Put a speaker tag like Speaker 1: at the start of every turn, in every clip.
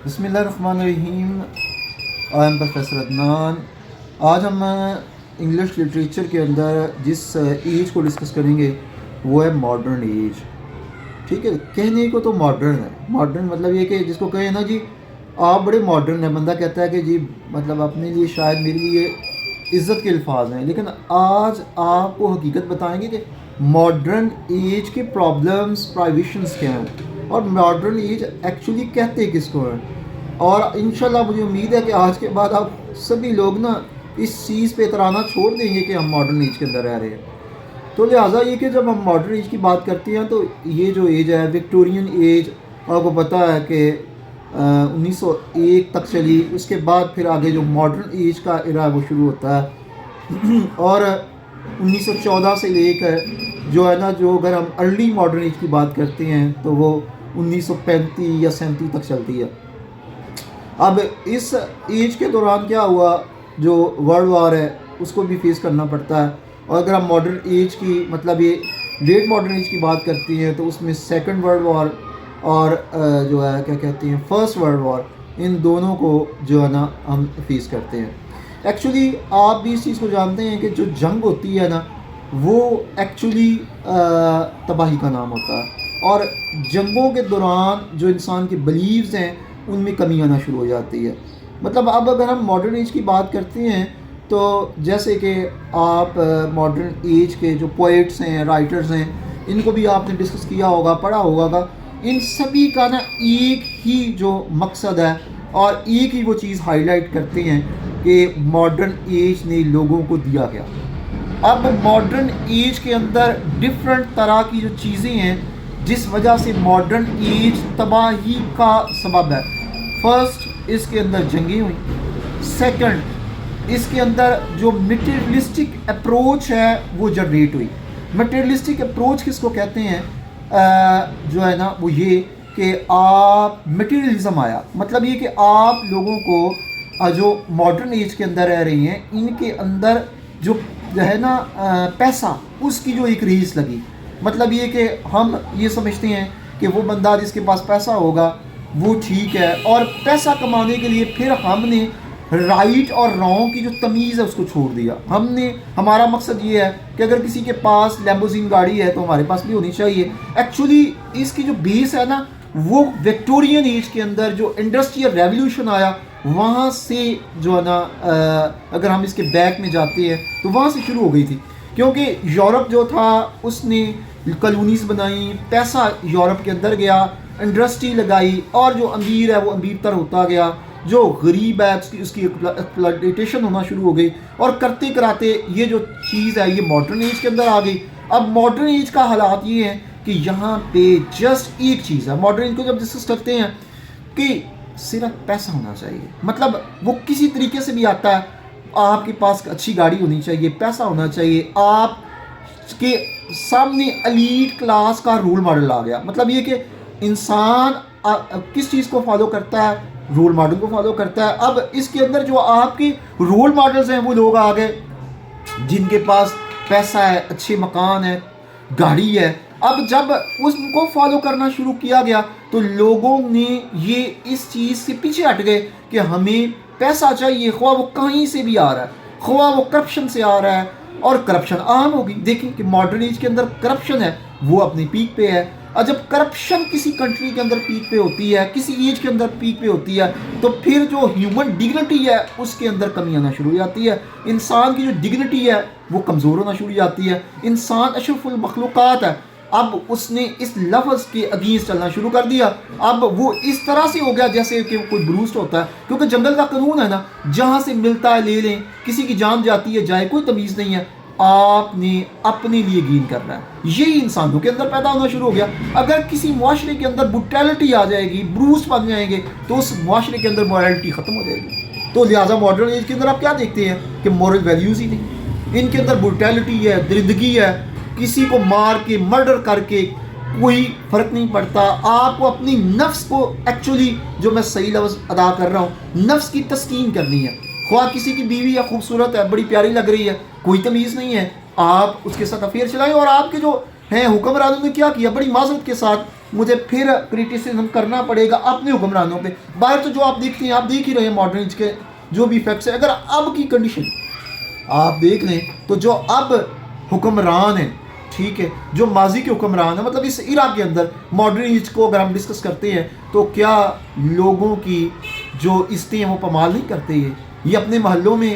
Speaker 1: بسم اللہ الرحمن الرحیم. I am professor Adnan. آج ہم انگلش لٹریچر کے اندر جس ایج کو ڈسکس کریں گے وہ ہے ماڈرن ایج. ٹھیک ہے, کہنے کو تو ماڈرن ہے. ماڈرن مطلب یہ کہ جس کو کہیں نا جی آپ بڑے ماڈرن ہیں, بندہ کہتا ہے کہ جی مطلب اپنے لیے شاید میرے لیے عزت کے الفاظ ہیں. لیکن آج آپ کو حقیقت بتائیں گے کہ ماڈرن ایج کے پرابلمس پرائیویشنس کیا ہیں اور ماڈرن ایج ایکچولی کہتے کس کو ہیں. اور انشاءاللہ مجھے امید ہے کہ آج کے بعد آپ سبھی لوگ نا اس چیز پہ اترانا چھوڑ دیں گے کہ ہم ماڈرن ایج کے اندر رہ رہے ہیں. تو لہٰذا یہ کہ جب ہم ماڈرن ایج کی بات کرتے ہیں تو یہ جو ایج ہے وکٹورین ایج, آپ کو پتہ ہے کہ 1901 تک چلی. اس کے بعد پھر آگے جو ماڈرن ایج کا ایرا وہ شروع ہوتا ہے اور 1914 سے لے کر جو ہے نا, جو اگر ہم ارلی ماڈرن ایج کی بات کرتے ہیں تو وہ 1935 یا 37 تک چلتی ہے. اب اس ایج کے دوران کیا ہوا, جو ورلڈ وار ہے اس کو بھی فیس کرنا پڑتا ہے. اور اگر ہم ماڈرن ایج کی مطلب یہ لیٹ ماڈرن ایج کی بات کرتے ہیں تو اس میں سیکنڈ ورلڈ وار اور جو ہے کیا کہتے ہیں فرسٹ ورلڈ وار, ان دونوں کو جو ہے نا ہم فیس کرتے ہیں. ایکچولی آپ بھی اس چیز کو جانتے ہیں کہ جو جنگ ہوتی ہے نا وہ ایکچولی تباہی کا نام ہوتا ہے, اور جنگوں کے دوران جو انسان کے بلیوز ہیں ان میں کمی آنا شروع ہو جاتی ہے. مطلب اب اگر ہم ماڈرن ایج کی بات کرتے ہیں تو جیسے کہ آپ ماڈرن ایج کے جو پوئٹس ہیں, رائٹرز ہیں, ان کو بھی آپ نے ڈسکس کیا ہوگا, پڑھا ہوگا. ان سبھی کا نا ایک ہی جو مقصد ہے اور ایک ہی وہ چیز ہائی لائٹ کرتے ہیں کہ ماڈرن ایج نے لوگوں کو دیا گیا. اب ماڈرن ایج کے اندر ڈفرینٹ طرح کی جو چیزیں ہیں جس وجہ سے ماڈرن ایج تباہی کا سبب ہے. فرسٹ, اس کے اندر جنگیں ہوئیں. سیکنڈ, اس کے اندر جو مٹیریلسٹک اپروچ ہے وہ جنریٹ ہوئی. مٹیریلسٹک اپروچ کس کو کہتے ہیں, جو ہے نا وہ یہ کہ آپ مٹیریلزم آیا. مطلب یہ کہ آپ لوگوں کو جو ماڈرن ایج کے اندر رہ رہی ہیں ان کے اندر جو ہے نا پیسہ, اس کی جو ایک ریس لگی. مطلب یہ کہ ہم یہ سمجھتے ہیں کہ وہ بندہ جس کے پاس پیسہ ہوگا وہ ٹھیک ہے, اور پیسہ کمانے کے لیے پھر ہم نے رائٹ اور رانگ کی جو تمیز ہے اس کو چھوڑ دیا. ہمارا مقصد یہ ہے کہ اگر کسی کے پاس لیمبوزین گاڑی ہے تو ہمارے پاس بھی ہونی چاہیے. ایکچولی اس کی جو بیس ہے نا وہ وکٹورین ایج کے اندر جو انڈسٹریل ریولیوشن آیا وہاں سے جو ہے نا, اگر ہم اس کے بیک میں جاتے ہیں تو وہاں سے شروع ہو گئی تھی. کیونکہ یورپ جو تھا اس نے کالونیز بنائیں, پیسہ یورپ کے اندر گیا, انڈسٹری لگائی, اور جو امیر ہے وہ امیر تر ہوتا گیا, جو غریب ہے اس کی ایکسپلائٹیشن ہونا شروع ہو گئی. اور کرتے کراتے یہ جو چیز ہے یہ ماڈرن ایج کے اندر آ گئی. اب ماڈرن ایج کا حالات یہ ہیں کہ یہاں پہ جسٹ ایک چیز ہے. ماڈرن ایج کو جب ڈسکس کرتے ہیں کہ صرف پیسہ ہونا چاہیے, مطلب وہ کسی طریقے سے بھی آتا ہے, آپ کے پاس اچھی گاڑی ہونی چاہیے, پیسہ ہونا چاہیے, آپ کے سامنے ایلیٹ کلاس کا رول ماڈل آ گیا. مطلب یہ کہ انسان کس چیز کو فالو کرتا ہے, رول ماڈل کو فالو کرتا ہے. اب اس کے اندر جو آپ کے رول ماڈلز ہیں وہ لوگ آ گئے جن کے پاس پیسہ ہے, اچھے مکان ہے, گاڑی ہے. اب جب اس کو فالو کرنا شروع کیا گیا تو لوگوں نے یہ اس چیز سے پیچھے ہٹ گئے کہ ہمیں پیسہ چاہیے, خواہ وہ کہیں سے بھی آ رہا ہے, خواہ وہ کرپشن سے آ رہا ہے. اور کرپشن عام ہوگی. دیکھیں کہ ماڈرن ایج کے اندر کرپشن ہے وہ اپنی پیک پہ ہے. اور جب کرپشن کسی کنٹری کے اندر پیک پہ ہوتی ہے, کسی ایج کے اندر پیک پہ ہوتی ہے, تو پھر جو ہیومن ڈگنیٹی ہے اس کے اندر کمی آنا شروع ہو جاتی ہے. انسان کی جو ڈگنیٹی ہے وہ کمزور ہونا شروع ہو جاتی ہے. انسان اشرف المخلوقات ہے, اب اس نے اس لفظ کے اگینسٹ چلنا شروع کر دیا. اب وہ اس طرح سے ہو گیا جیسے کہ کوئی بروسٹ ہوتا ہے, کیونکہ جنگل کا قانون ہے نا, جہاں سے ملتا ہے لے لیں, کسی کی جان جاتی ہے جائے, کوئی تمیز نہیں ہے. آپ نے اپنے لیے گین کرنا ہے. یہی انسانوں کے اندر پیدا ہونا شروع ہو گیا. اگر کسی معاشرے کے اندر بروٹیلٹی آ جائے گی, بروسٹ بن جائیں گے, تو اس معاشرے کے اندر مورالٹی ختم ہو جائے گی. تو لہٰذا ماڈرن ایج کے اندر آپ کیا دیکھتے ہیں کہ مورل ویلیوز ہی نہیں, ان کے اندر بروٹیلٹی ہے, درندگی ہے, کسی کو مار کے مرڈر کر کے کوئی فرق نہیں پڑتا. آپ کو اپنی نفس کو ایکچولی, جو میں صحیح لفظ ادا کر رہا ہوں, نفس کی تسکین کرنی ہے. خواہ کسی کی بیوی ہے, خوبصورت ہے, بڑی پیاری لگ رہی ہے, کوئی تمیز نہیں ہے, آپ اس کے ساتھ افیئر چلائیں. اور آپ کے جو ہیں حکمرانوں نے کیا کیا, بڑی معذرت کے ساتھ مجھے پھر کرٹیسزم کرنا پڑے گا اپنے حکمرانوں پہ. باہر تو جو آپ دیکھتے ہیں, آپ دیکھ ہی رہے ہیں ماڈرن ایج کے جو بھی فیکٹس ہیں. اگر اب کی کنڈیشن آپ دیکھ لیں تو جو اب حکمران ہیں, ٹھیک ہے, جو ماضی کے حکمران ہیں, مطلب اس ایرا کے اندر ماڈرن ایج کو اگر ہم ڈسکس کرتے ہیں تو کیا لوگوں کی جو عزتیں ہیں وہ پامال نہیں کرتے یہ اپنے محلوں میں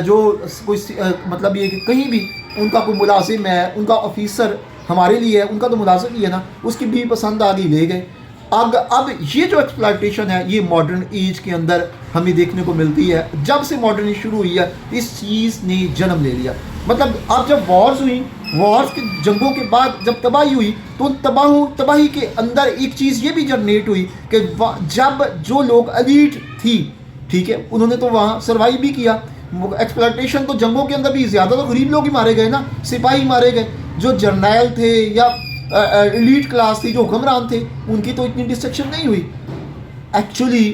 Speaker 1: جو کوئی مطلب یہ کہ کہیں بھی ان کا کوئی ملازم ہے, ان کا آفیسر ہمارے لیے ہے, ان کا تو ملازم ہی ہے نا, اس کی بھی پسند آ گئی لے گئے. اب یہ جو ایکسپلائٹیشن ہے یہ ماڈرن ایج کے اندر ہمیں دیکھنے کو ملتی ہے. جب سے ماڈرن ایج شروع ہوئی ہے اس چیز نے جنم لے لیا. مطلب اب جب وارز ہوئی, وارز کے جنگوں کے بعد جب تباہی ہوئی تو ان تباہی کے اندر ایک چیز یہ بھی جنریٹ ہوئی کہ جب جو لوگ ایلیٹ تھی, ٹھیک ہے, انہوں نے تو وہاں سروائیو بھی کیا. ایکسپلائٹیشن تو جنگوں کے اندر بھی زیادہ تو غریب لوگ ہی مارے گئے نا, سپاہی مارے گئے. جو جرنیل تھے یا ایلیٹ کلاس تھی, جو حکمران تھے, ان کی تو اتنی ڈسٹرکشن نہیں ہوئی. ایکچولی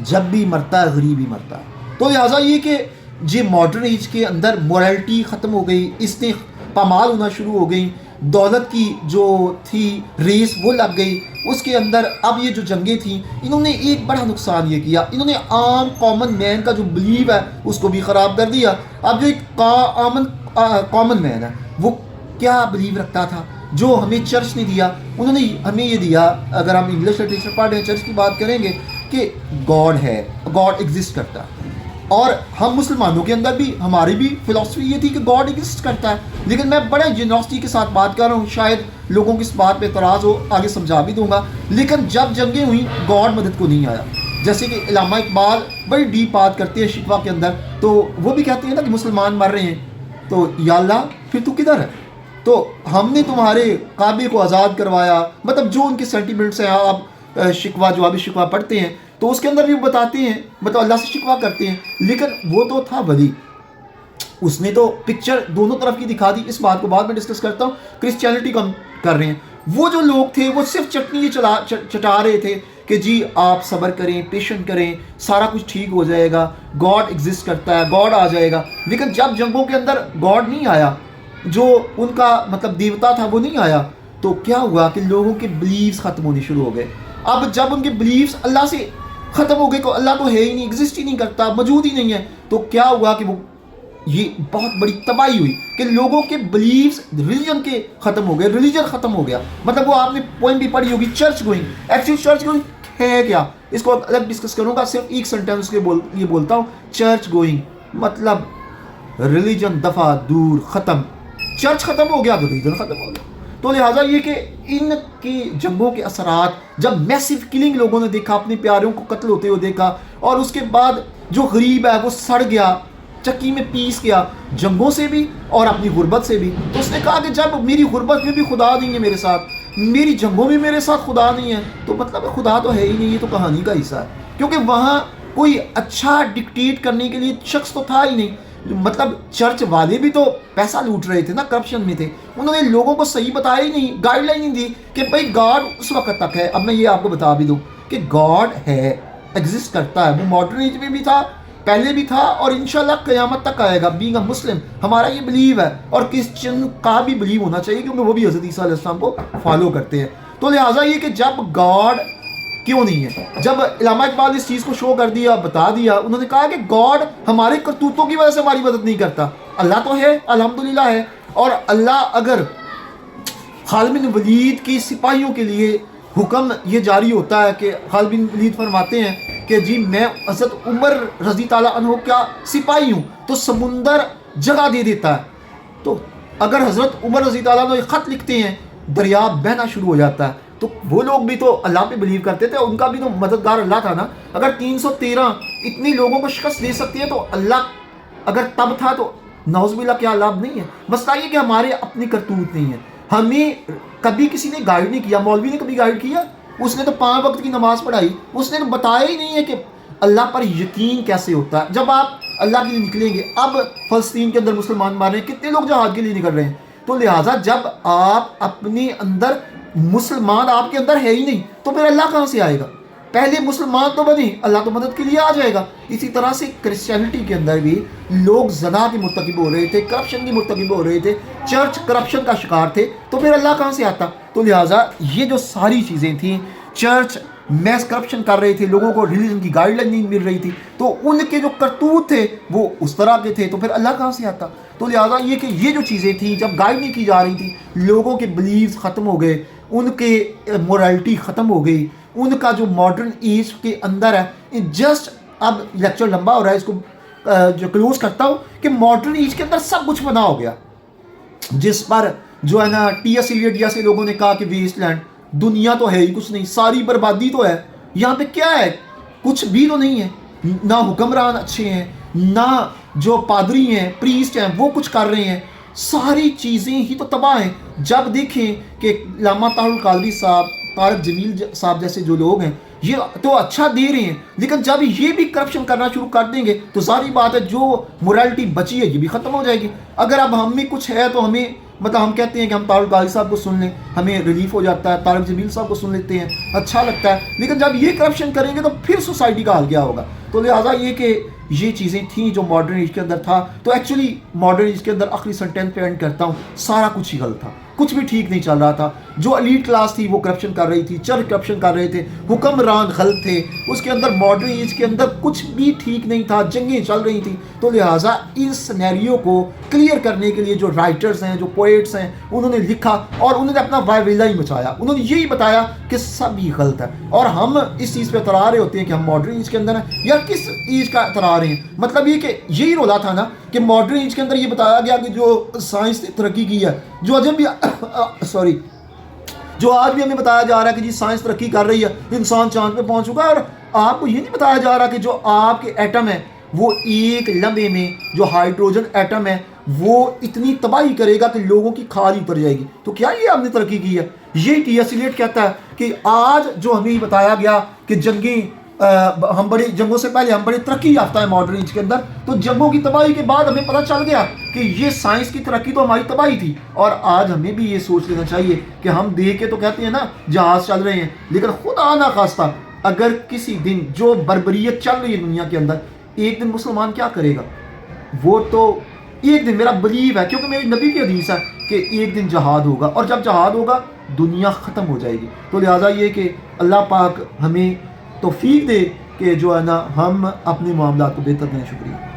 Speaker 1: جب بھی مرتا ہے غریب ہی مرتا ہے. تو لہٰذا یہ کہ جی ماڈرن ایج کے اندر مورالٹی ختم ہو گئی, اس نے پامال ہونا شروع ہو گئی, دولت کی جو تھی ریس وہ لگ گئی اس کے اندر. اب یہ جو جنگیں تھیں انہوں نے ایک بڑا نقصان یہ کیا, انہوں نے عام کامن مین کا جو بلیو ہے اس کو بھی خراب کر دیا. اب جو ایک کامن مین ہے وہ کیا بلیو رکھتا تھا جو ہمیں چرچ نے دیا, انہوں نے ہمیں یہ دیا. اگر ہم انگلش لٹریچر پڑھ رہے ہیں چرچ کی بات کریں گے کہ گاڈ ہے, گاڈ ایگزسٹ کرتا ہے. اور ہم مسلمانوں کے اندر بھی ہماری بھی فلاسفی یہ تھی کہ گاڈ ایگزسٹ کرتا ہے. لیکن میں بڑے جنراسٹی کے ساتھ بات کر رہا ہوں, شاید لوگوں کی اس بات پہ اعتراض ہو, آگے سمجھا بھی دوں گا. لیکن جب جنگیں ہوئیں گاڈ مدد کو نہیں آیا. جیسے کہ علامہ اقبال بڑی ڈیپ بات کرتے ہیں شکوہ کے اندر, تو وہ بھی کہتے ہیں نا کہ مسلمان مر رہے ہیں تو یا اللہ پھر تو کدھر ہے, تو ہم نے تمہارے کعبے کو آزاد کروایا. مطلب جو ان کے سینٹیمنٹس ہیں, آپ شکوہ جوابی شکوہ پڑھتے ہیں تو اس کے اندر بھی بتاتے ہیں, مطلب اللہ سے شکوہ کرتے ہیں. لیکن وہ تو تھا ولی, اس نے تو پکچر دونوں طرف کی دکھا دی. اس بات کو بعد میں ڈسکس کرتا ہوں. کرسچینٹی کو ہم کر رہے ہیں. وہ جو لوگ تھے وہ صرف چٹنی چٹا رہے تھے کہ جی آپ صبر کریں, پیشنٹ کریں, سارا کچھ ٹھیک ہو جائے گا, گاڈ ایگزسٹ کرتا ہے, گاڈ آ جائے گا. لیکن جب جنگوں کے اندر گاڈ نہیں آیا, جو ان کا مطلب دیوتا تھا وہ نہیں آیا, تو کیا ہوا کہ لوگوں کے بلیفز ختم ہونے شروع ہو گئے. اب جب ان کے بلیفز اللہ سے ختم ہو گئے, کو اللہ تو ہے ہی نہیں, ایگزسٹ ہی نہیں کرتا, موجود ہی نہیں ہے, تو کیا ہوا کہ وہ یہ بہت بڑی تباہی ہوئی کہ لوگوں کے بلیفز ریلیجن کے ختم ہو گئے, ریلیجن ختم ہو گیا. مطلب وہ آپ نے پوائنٹ بھی پڑھی ہوگی, church going. Actually church going ہے کیا, اس کو الگ ڈسکس کروں گا, صرف ایک سینٹینس کے یہ بولتا ہوں. چرچ گوئنگ مطلب ریلیجن دفع دور ختم, چرچ ختم ہو گیا تو ریلیجن ختم ہو گیا. تو لہٰذا یہ کہ ان کی جنگوں کے اثرات, جب میسیو کلنگ لوگوں نے دیکھا, اپنے پیاروں کو قتل ہوتے ہوئے دیکھا, اور اس کے بعد جو غریب ہے وہ سڑ گیا, چکی میں پیس گیا, جنگوں سے بھی اور اپنی غربت سے بھی. تو اس نے کہا کہ جب میری غربت میں بھی خدا نہیں ہے میرے ساتھ, میری جنگوں میں میرے ساتھ خدا نہیں ہے, تو مطلب خدا تو ہے ہی نہیں, یہ تو کہانی کا حصہ ہے. کیونکہ وہاں کوئی اچھا ڈکٹیٹ کرنے کے لیے شخص تو تھا ہی نہیں. مطلب چرچ والے بھی تو پیسہ لوٹ رہے تھے نا, کرپشن میں تھے. انہوں نے لوگوں کو صحیح بتایا ہی نہیں, گائیڈ لائن نہیں دی کہ بھائی گاڈ اس وقت تک ہے. اب میں یہ آپ کو بتا بھی دوں کہ گاڈ ہے, ایگزسٹ کرتا ہے. وہ ماڈرن ایج میں بھی تھا, پہلے بھی تھا, اور انشاءاللہ قیامت تک آئے گا. بینگ اے مسلم ہمارا یہ بلیو ہے, اور کرسچن کا بھی بلیو ہونا چاہیے, کیونکہ وہ بھی حضرت عیسیٰ علیہ السلام کو فالو کرتے ہیں. تو لہٰذا یہ کہ جب گاڈ کیوں نہیں ہے, جب علامہ اقبال اس چیز کو شو کر دیا, بتا دیا, انہوں نے کہا کہ گاڈ ہمارے کرتوتوں کی وجہ سے ہماری مدد نہیں کرتا. اللہ تو ہے, الحمدللہ ہے. اور اللہ اگر خالد بن ولید کی سپاہیوں کے لیے حکم یہ جاری ہوتا ہے کہ خالد بن ولید فرماتے ہیں کہ جی میں حضرت عمر رضی تعالیٰ عنہ کا سپاہی ہوں, تو سمندر جگہ دے دیتا ہے. تو اگر حضرت عمر رضی تعالیٰ عنہ ایک خط لکھتے ہیں, دریا بہنا شروع ہو جاتا ہے. تو وہ لوگ بھی تو اللہ پہ بلیو کرتے تھے, ان کا بھی تو مددگار اللہ تھا نا. اگر 313 اتنی لوگوں کو شکست دے سکتی ہے تو اللہ اگر تب تھا تو نعوذ باللہ کیا اللہ اب نہیں ہے. مسئلہ یہ کہ ہمارے اپنی کرتوت نہیں ہے, ہمیں کبھی کسی نے گائیڈ نہیں کیا. مولوی نے کبھی گائیڈ کیا؟ اس نے تو 5 وقت کی نماز پڑھائی, اس نے تو بتایا ہی نہیں ہے کہ اللہ پر یقین کیسے ہوتا ہے. جب آپ اللہ کے لیے نکلیں گے, اب فلسطین کے اندر مسلمان مار رہے ہیں, کتنے لوگ جہاد کے لیے نکل رہے ہیں. تو لہٰذا جب آپ اپنے اندر مسلمان آپ کے اندر ہے ہی نہیں, تو پھر اللہ کہاں سے آئے گا؟ پہلے مسلمان تو بنی، اللہ تو مدد کے لیے آ جائے گا۔ اسی طرح سے کرسچینٹی کے اندر بھی لوگ زنا کے مرتکب ہو رہے تھے، کرپشن کے مرتکب ہو رہے تھے، چرچ کرپشن کا شکار تھے، تو پھر اللہ کہاں سے آتا؟ تو لہٰذا یہ جو ساری چیزیں تھیں، چرچ میس کرپشن کر رہے تھے، لوگوں کو ریلیجن کی گائیڈ لائن نہیں مل رہی تھی، تو ان کے جو کرتوت تھے وہ اس طرح کے تھے، تو پھر اللہ کہاں سے آتا؟ تو لہٰذا یہ کہ یہ جو چیزیں تھیں جب گائیڈ نہیں کی جا رہی تھی، لوگوں کے بلیوز ختم ہو گئے، ان کے مورالٹی ختم ہو گئی، ان کا جو ماڈرن ایج کے اندر ہے، جسٹ اب لیکچر لمبا ہو رہا ہے، اس کو جو کلوز کرتا ہوں کہ ماڈرن ایج کے اندر سب کچھ بنا ہو گیا، جس پر جو ہے نا ٹی ایس ایلیٹ جیسے لوگوں نے کہا کہ ویسٹ لینڈ، دنیا تو ہے ہی کچھ نہیں، ساری بربادی تو ہے یہاں پہ، کیا ہے؟ کچھ بھی تو نہیں ہے، نہ حکمران اچھے ہیں، نہ جو پادری ہیں پریسٹ ہیں وہ کچھ کر رہے ہیں، ساری چیزیں ہی تو تباہ ہیں۔ جب دیکھیں کہ علامہ طاہر القادری صاحب، طارق جمیل صاحب جیسے جو لوگ ہیں یہ تو اچھا دے رہے ہیں، لیکن جب یہ بھی کرپشن کرنا شروع کر دیں گے تو ظاہری بات ہے جو مورالٹی بچی ہے یہ بھی ختم ہو جائے گی۔ اگر اب ہم میں کچھ ہے تو ہمیں مطلب ہم کہتے ہیں کہ ہم طارق القادری صاحب کو سن لیں، ہمیں ریلیف ہو جاتا ہے، طارق جمیل صاحب کو سن لیتے ہیں، اچھا لگتا ہے، لیکن جب یہ کرپشن کریں گے تو پھر سوسائٹی کا حال کیا ہوگا؟ تو لہٰذا یہ کہ یہ چیزیں تھیں جو ماڈرن ایج کے اندر تھا، تو ایکچولی ماڈرن ایج کے اندر آخری سنٹینس پہ اینڈ کرتا ہوں، سارا کچھ ہی غلط تھا، کچھ بھی ٹھیک نہیں چل رہا تھا، جو ایلیٹ کلاس تھی وہ کرپشن کر رہی تھی، چرچ کرپشن کر رہے تھے، حکمران غلط تھے، اس کے اندر ماڈرن ایج کے اندر کچھ بھی ٹھیک نہیں تھا، جنگیں چل رہی تھیں۔ تو لہٰذا اس سینیریو کو کلیئر کرنے کے لیے جو رائٹرز ہیں، جو پوئٹس ہیں، انہوں نے لکھا اور انہوں نے اپنا وائویلا ہی مچایا، انہوں نے یہی بتایا کہ سب ہی غلط ہے، اور ہم اس چیز پہ اترا رہے ہوتے ہیں کہ ہم ماڈرن ایج کے اندر ہیں یا کس ایج کا اترا رہے ہیں۔ مطلب یہ کہ یہی رولا تھا نا کہ ماڈرن ایج کے اندر یہ بتایا گیا کہ جو سائنس نے ترقی کی ہے، جو اجب بھی جو آج بھی ہمیں بتایا جا رہا ہے کہ جی سائنس ترقی کر رہی ہے، انسان چاند پہ پہنچ چکا ہے، اور آپ کو یہ نہیں بتایا جا رہا کہ جو آپ کے ایٹم ہے وہ ایک لمحے میں جو ہائیڈروجن ایٹم ہے وہ اتنی تباہی کرے گا کہ لوگوں کی کھال ہی اتر جائے گی۔ تو کیا یہ آپ نے ترقی کی ہے؟ یہ ٹی ایس ایلیٹ کہتا ہے کہ آج جو ہمیں بتایا گیا کہ ہم بڑی جنگوں سے پہلے ہم بڑی ترقی یافتہ ہے ماڈرن ایج کے اندر، تو جنگوں کی تباہی کے بعد ہمیں پتہ چل گیا کہ یہ سائنس کی ترقی تو ہماری تباہی تھی۔ اور آج ہمیں بھی یہ سوچ لینا چاہیے کہ ہم دیکھ کے تو کہتے ہیں نا جہاز چل رہے ہیں، لیکن خدا نہ خواستہ اگر کسی دن جو بربریت چل رہی ہے دنیا کے اندر، ایک دن مسلمان کیا کرے گا؟ وہ تو ایک دن، میرا بلیو ہے کیونکہ میری نبی کی حدیث ہے کہ ایک دن جہاد ہوگا، اور جب جہاد ہوگا دنیا ختم ہو جائے گی۔ تو لہٰذا یہ کہ اللہ پاک ہمیں توفیق دے کہ جو ہے نا ہم اپنے معاملات کو بہتر کریں۔ شکریہ۔